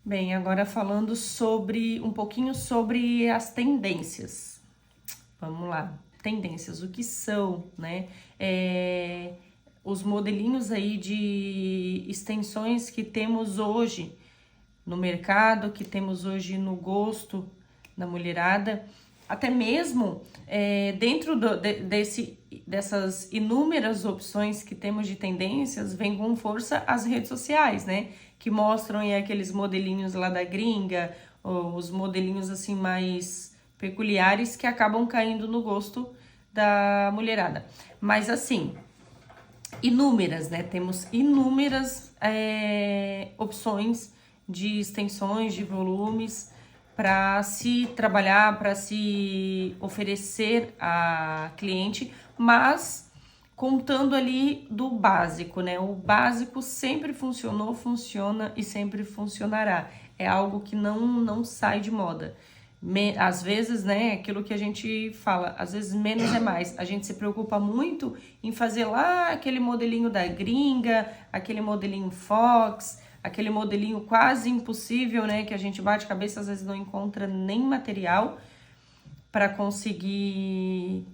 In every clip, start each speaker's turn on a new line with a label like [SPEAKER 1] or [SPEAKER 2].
[SPEAKER 1] Bem, agora falando sobre um pouquinho sobre as tendências. Vamos lá, tendências, o que são, né? Os modelinhos aí de extensões que temos hoje no mercado, que temos hoje no gosto da mulherada, até mesmo dentro dessas inúmeras opções que temos de tendências, vem com força as redes sociais, né? Que mostram aí aqueles modelinhos lá da gringa, ou os modelinhos assim mais peculiares que acabam caindo no gosto da mulherada. Mas assim, inúmeras, né? Temos inúmeras opções de extensões, de volumes para se trabalhar, para se oferecer a cliente, mas contando ali do básico, né? O básico sempre funcionou, funciona e sempre funcionará. É algo que não sai de moda. Às vezes, né, aquilo que a gente fala, às vezes menos é mais. A gente se preocupa muito em fazer lá aquele modelinho da gringa, aquele modelinho Fox, aquele modelinho quase impossível, né, que a gente bate cabeça, às vezes não encontra nem material para conseguir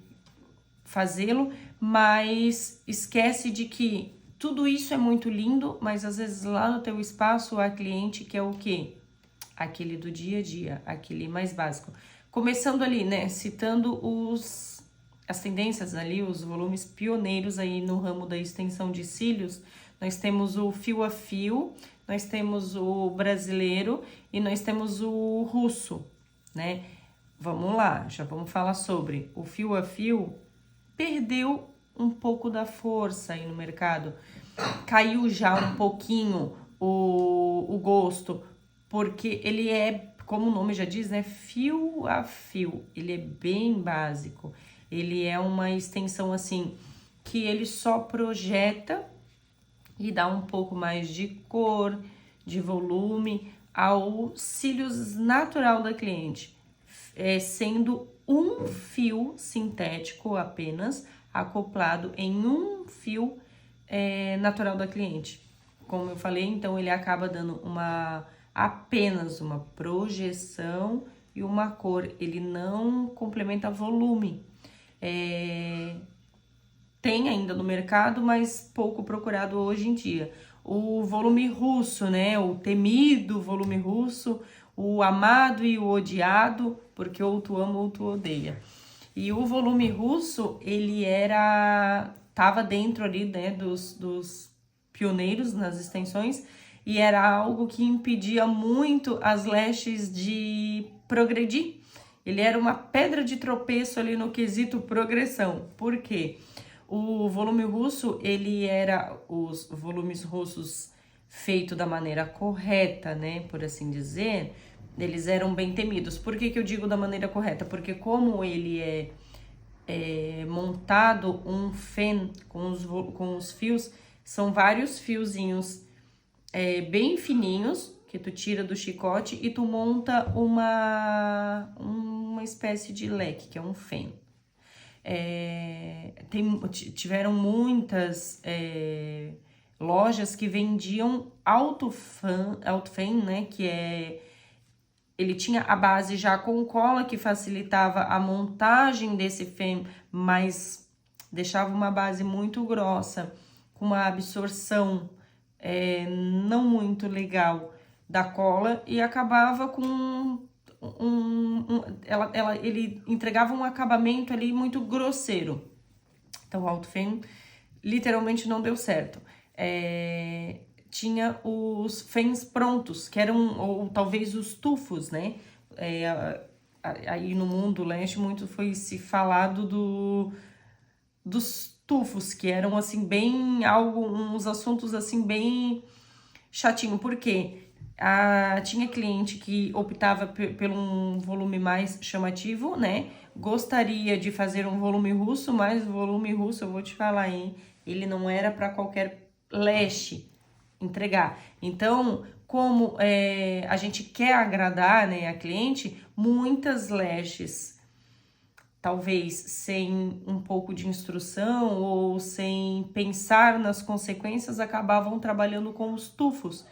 [SPEAKER 1] fazê-lo, mas esquece de que tudo isso é muito lindo, mas às vezes lá no teu espaço há cliente que é o quê? Aquele do dia a dia, aquele mais básico. Começando ali, né, citando as tendências ali, os volumes pioneiros aí no ramo da extensão de cílios, nós temos o fio a fio, nós temos o brasileiro e nós temos o russo, né? Vamos lá, já vamos falar sobre o fio a fio. Perdeu um pouco da força aí no mercado, caiu já um pouquinho o gosto, porque ele é, como o nome já diz, né, fio a fio, ele é bem básico, ele é uma extensão assim, que ele só projeta e dá um pouco mais de cor, de volume ao cílios natural da cliente, sendo um fio sintético apenas acoplado em um fio natural da cliente. Como eu falei, então ele acaba dando apenas uma projeção e uma cor, ele não complementa volume. Tem ainda no mercado, mas pouco procurado hoje em dia. O volume russo, né? O temido volume russo, o amado e o odiado, porque ou tu ama ou tu odeia. E o volume russo, ele tava dentro ali, né, dos pioneiros nas extensões, e era algo que impedia muito as lashes de progredir. Ele era uma pedra de tropeço ali no quesito progressão. Por quê? O volume russo, ele era os volumes russos feito da maneira correta, né, por assim dizer, eles eram bem temidos. Por que eu digo da maneira correta? Porque como ele é montado um fen com os fios, são vários fiozinhos bem fininhos, que tu tira do chicote e tu monta uma espécie de leque, que é um fen. Tiveram muitas lojas que vendiam autofen, né, que ele tinha a base já com cola, que facilitava a montagem desse fen, mas deixava uma base muito grossa, com uma absorção não muito legal da cola, e acabava com ele entregava um acabamento ali muito grosseiro. Então o autofen literalmente não deu certo. Tinha os fens prontos, que eram, ou talvez os tufos, né? Aí no mundo leste muito foi se falado dos tufos, que eram assim bem uns assuntos assim bem chatinho. Por quê? Tinha cliente que optava por um volume mais chamativo, né? Gostaria de fazer um volume russo, mas o volume russo, eu vou te falar, hein? Ele não era para qualquer lash entregar. Então, como a gente quer agradar, né, a cliente, muitas lashes, talvez sem um pouco de instrução ou sem pensar nas consequências, acabavam trabalhando com os tufos.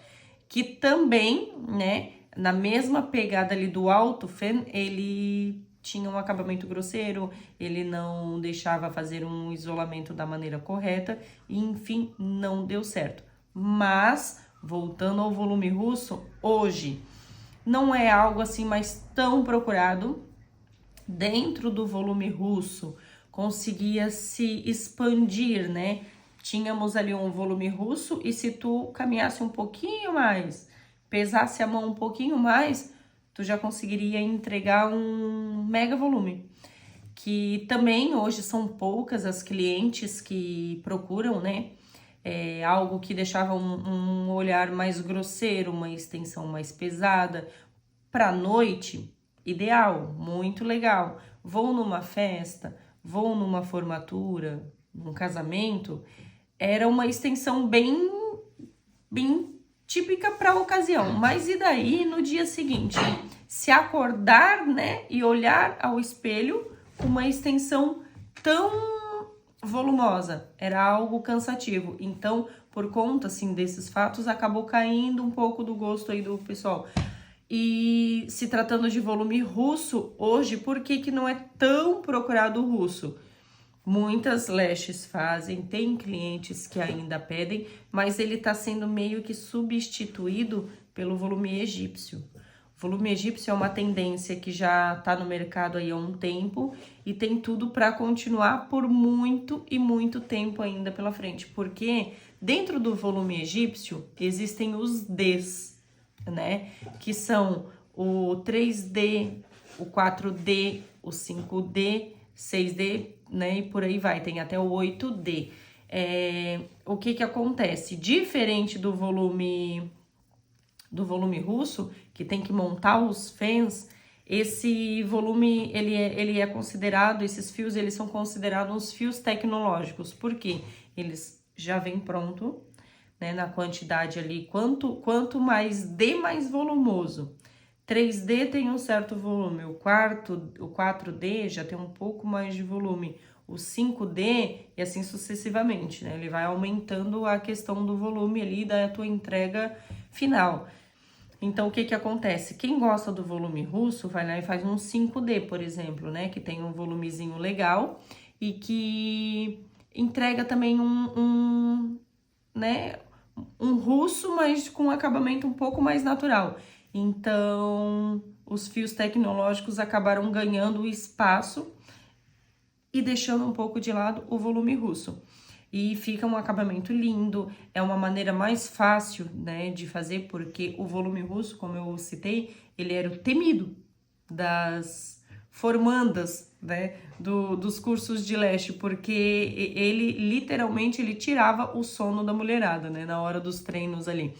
[SPEAKER 1] que também, né, na mesma pegada ali do alto fan, ele tinha um acabamento grosseiro, ele não deixava fazer um isolamento da maneira correta, e enfim, não deu certo. Mas, voltando ao volume russo, hoje não é algo assim mais tão procurado. Dentro do volume russo, conseguia se expandir, né? Tínhamos ali um volume russo e se tu caminhasse um pouquinho mais, pesasse a mão um pouquinho mais, tu já conseguiria entregar um mega volume. Que também hoje são poucas as clientes que procuram, né? Algo que deixava um olhar mais grosseiro, uma extensão mais pesada. Para noite, ideal, muito legal. Vou numa festa, vou numa formatura, num casamento, era uma extensão bem típica para a ocasião. Mas e daí no dia seguinte? Se acordar, né, e olhar ao espelho com uma extensão tão volumosa, era algo cansativo. Então, por conta assim desses fatos, acabou caindo um pouco do gosto aí do pessoal. E se tratando de volume russo, hoje, por que não é tão procurado o russo? Muitas lashes fazem, tem clientes que ainda pedem, mas ele está sendo meio que substituído pelo volume egípcio. O volume egípcio é uma tendência que já está no mercado aí há um tempo e tem tudo para continuar por muito e muito tempo ainda pela frente, porque dentro do volume egípcio existem os Ds, né? Que são o 3D, o 4D, o 5D, 6D, né? E por aí vai, tem até o 8D. O que acontece? Diferente do volume russo, que tem que montar os fãs, esse volume, ele é considerado, esses fios, eles são considerados uns fios tecnológicos, porque eles já vêm pronto, né, na quantidade ali, quanto mais D, mais volumoso. 3D tem um certo volume, o 4D já tem um pouco mais de volume, o 5D e assim sucessivamente, né? Ele vai aumentando a questão do volume ali da tua entrega final. Então, o que acontece? Quem gosta do volume russo vai lá e faz um 5D, por exemplo, né? Que tem um volumezinho legal e que entrega também né, um russo, mas com um acabamento um pouco mais natural. Então, os fios tecnológicos acabaram ganhando espaço e deixando um pouco de lado o volume russo. E fica um acabamento lindo, é uma maneira mais fácil, né, de fazer, porque o volume russo, como eu citei, ele era o temido das formandas, né, dos cursos de lash, porque ele literalmente ele tirava o sono da mulherada, né, na hora dos treinos ali.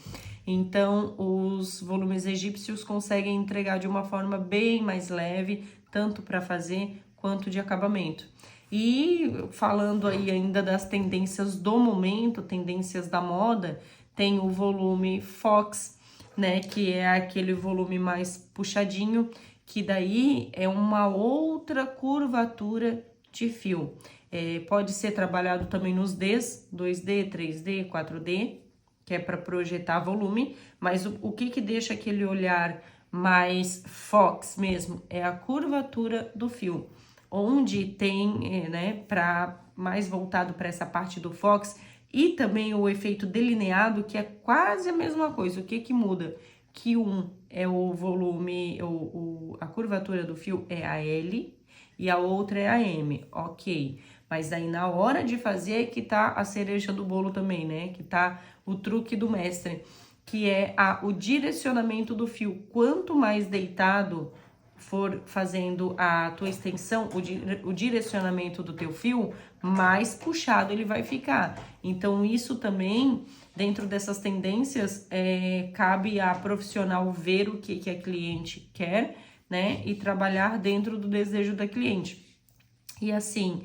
[SPEAKER 1] Então, os volumes egípcios conseguem entregar de uma forma bem mais leve, tanto para fazer quanto de acabamento. E falando aí ainda das tendências do momento, tendências da moda, tem o volume Fox, né, que é aquele volume mais puxadinho, que daí é uma outra curvatura de fio. Pode ser trabalhado também nos Ds, 2D, 3D, 4D, que é para projetar volume, mas o que deixa aquele olhar mais Fox mesmo é a curvatura do fio, onde tem, né, mais voltado para essa parte do Fox, e também o efeito delineado, que é quase a mesma coisa. O que muda? Que um é o volume, a curvatura do fio é a L e a outra é a M, ok. Mas aí na hora de fazer é que tá a cereja do bolo também, né? Que tá o truque do mestre, que é o direcionamento do fio. Quanto mais deitado for fazendo a tua extensão, o direcionamento do teu fio, mais puxado ele vai ficar. Então, isso também, dentro dessas tendências, cabe a profissional ver o que a cliente quer, né? E trabalhar dentro do desejo da cliente. E assim,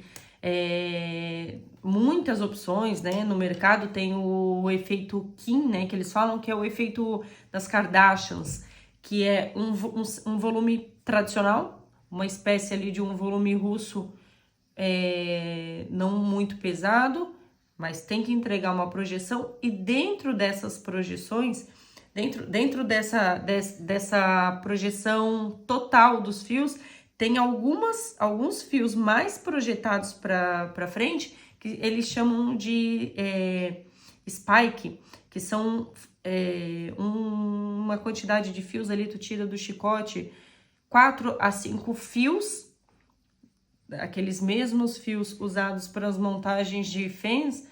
[SPEAKER 1] muitas opções, né? No mercado tem o efeito Kim, né? Que eles falam que é o efeito das Kardashians, que é um volume tradicional, uma espécie ali de um volume russo, não muito pesado, mas tem que entregar uma projeção, e dentro dessas projeções Dentro dessa projeção total dos fios, tem alguns fios mais projetados para frente, que eles chamam de spike, que são uma quantidade de fios ali, tu tira do chicote 4 a 5 fios, aqueles mesmos fios usados para as montagens de fãs,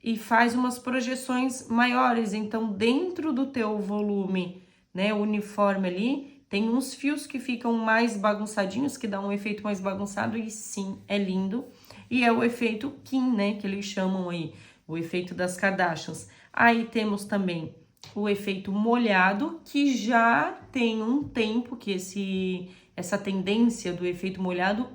[SPEAKER 1] e faz umas projeções maiores. Então, dentro do teu volume, né, uniforme ali, tem uns fios que ficam mais bagunçadinhos, que dá um efeito mais bagunçado, e sim, é lindo. E é o efeito Kim, né, que eles chamam aí, o efeito das Kardashians. Aí temos também o efeito molhado, que já tem um tempo que essa tendência do efeito molhado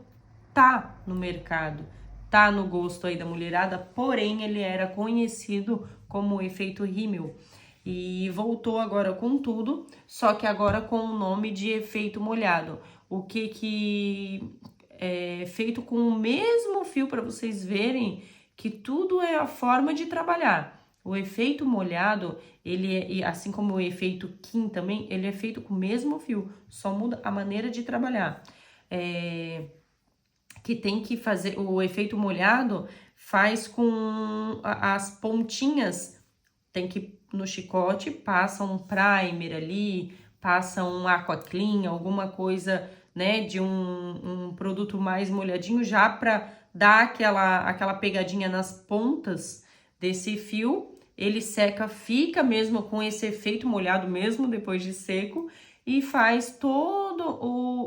[SPEAKER 1] tá no mercado, tá no gosto aí da mulherada, porém ele era conhecido como o efeito rímel e voltou agora com tudo, só que agora com o nome de efeito molhado. O que é feito com o mesmo fio, para vocês verem que tudo é a forma de trabalhar. O efeito molhado, ele é, assim como o efeito Kim também, ele é feito com o mesmo fio, só muda a maneira de trabalhar. Que tem que fazer, o efeito molhado faz com as pontinhas, tem que no chicote, passa um primer ali, passa um aqua clean, alguma coisa, né, de um produto mais molhadinho, já para dar aquela pegadinha nas pontas desse fio. Ele seca, fica mesmo com esse efeito molhado mesmo depois de seco, e faz todo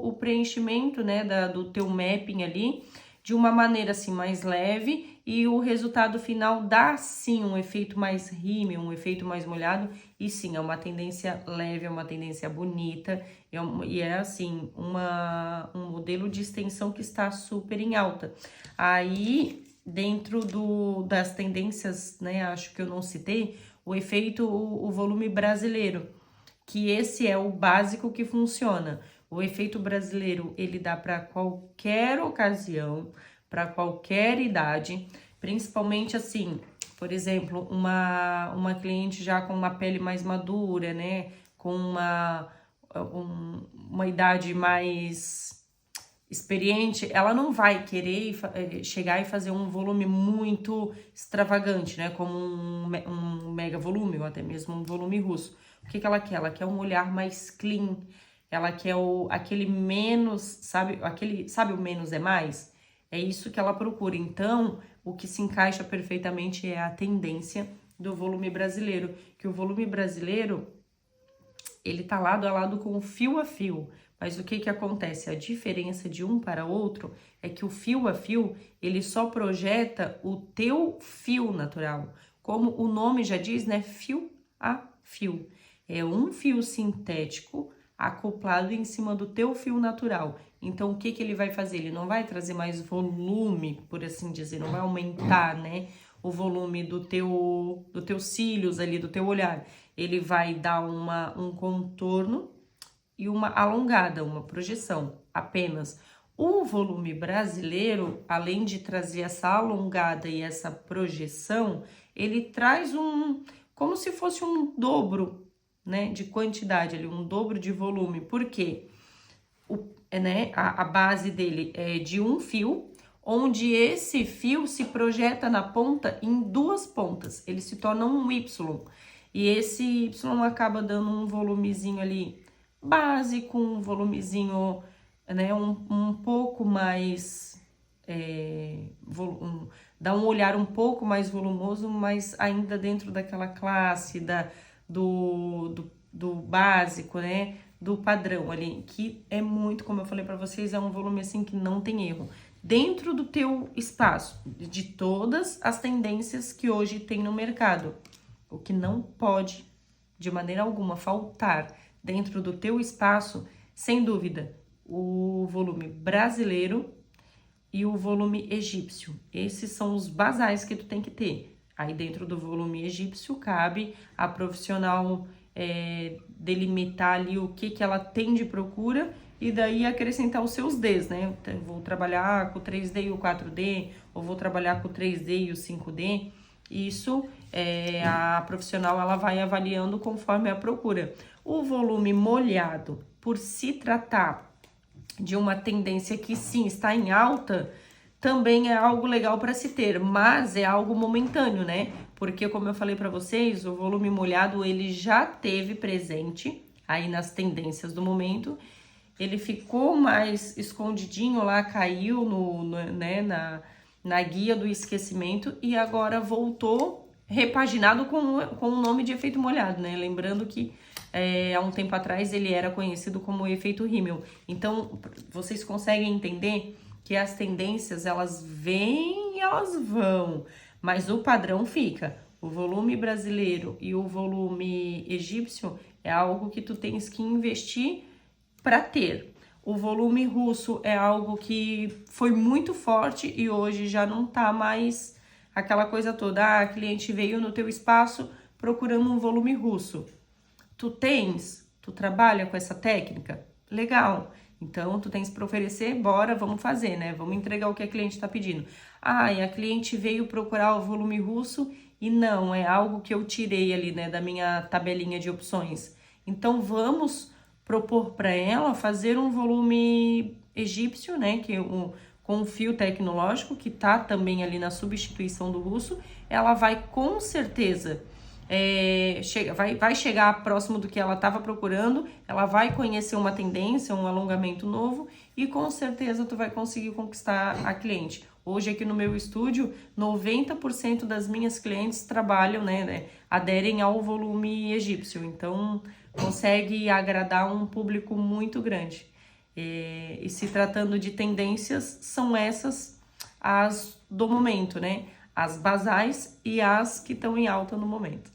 [SPEAKER 1] o preenchimento, né, do teu mapping ali, de uma maneira assim mais leve, e o resultado final dá sim um efeito mais rímel, um efeito mais molhado, e sim, é uma tendência leve, é uma tendência bonita, e é assim, um modelo de extensão que está super em alta. Aí, dentro das tendências, né, acho que eu não citei, o volume brasileiro, que esse é o básico que funciona. O efeito brasileiro, ele dá para qualquer ocasião, para qualquer idade, principalmente assim, por exemplo, uma cliente já com uma pele mais madura, né, com uma idade mais experiente, ela não vai querer chegar e fazer um volume muito extravagante, né, como um mega volume ou até mesmo um volume russo. O que ela quer? Ela quer um olhar mais clean, ela quer aquele menos, sabe o menos é mais? É isso que ela procura. Então, o que se encaixa perfeitamente é a tendência do volume brasileiro, que o volume brasileiro, ele tá lado a lado com o fio a fio. Mas o que acontece? A diferença de um para outro é que o fio a fio, ele só projeta o teu fio natural. Como o nome já diz, né? Fio a fio. É um fio sintético acoplado em cima do teu fio natural. Então, o que ele vai fazer? Ele não vai trazer mais volume, por assim dizer, não vai aumentar, né, o volume do teus cílios ali, do teu olhar. Ele vai dar um contorno e uma alongada, uma projeção, apenas. O volume brasileiro, além de trazer essa alongada e essa projeção, ele traz como se fosse um dobro, né, de quantidade ali, um dobro de volume. Por quê? A base dele é de um fio, onde esse fio se projeta na ponta em duas pontas, ele se torna um Y, e esse Y acaba dando um volumezinho ali básico, um volumezinho, né, um pouco mais, dá um olhar um pouco mais volumoso, mas ainda dentro daquela classe do básico, né, do padrão ali, que é muito, como eu falei para vocês, é um volume assim que não tem erro. Dentro do teu espaço, de todas as tendências que hoje tem no mercado, o que não pode, de maneira alguma, faltar dentro do teu espaço, sem dúvida, o volume brasileiro e o volume egípcio. Esses são os basais que tu tem que ter. Aí dentro do volume egípcio cabe a profissional delimitar ali o que ela tem de procura e daí acrescentar os seus Ds, né? Eu vou trabalhar com o 3D e o 4D, ou vou trabalhar com o 3D e o 5D. Isso a profissional ela vai avaliando conforme a procura. O volume molhado, por se tratar de uma tendência que sim está em alta, também é algo legal para se ter, mas é algo momentâneo, né? Porque como eu falei para vocês, o volume molhado ele já teve presente aí nas tendências do momento. Ele ficou mais escondidinho lá, caiu né, na guia do esquecimento e agora voltou repaginado com o nome de efeito molhado, né? Lembrando que há um tempo atrás ele era conhecido como efeito rímel. Então, vocês conseguem entender que as tendências, elas vêm e elas vão, mas o padrão fica. O volume brasileiro e o volume egípcio é algo que tu tens que investir para ter. O volume russo é algo que foi muito forte e hoje já não tá mais aquela coisa toda. Ah, a cliente veio no teu espaço procurando um volume russo. Tu trabalha com essa técnica? Legal. Então, tu tens para oferecer, bora, vamos fazer, né? Vamos entregar o que a cliente está pedindo. Ah, e a cliente veio procurar o volume russo e não, é algo que eu tirei ali, né, da minha tabelinha de opções. Então, vamos propor para ela fazer um volume egípcio, né, com um fio tecnológico, que tá também ali na substituição do russo. Ela vai com certeza vai chegar próximo do que ela estava procurando, ela vai conhecer uma tendência, um alongamento novo e com certeza tu vai conseguir conquistar a cliente. Hoje aqui no meu estúdio, 90% das minhas clientes trabalham, né, aderem ao volume egípcio, então consegue agradar um público muito grande. E se tratando de tendências, são essas as do momento, né? As basais e as que estão em alta no momento.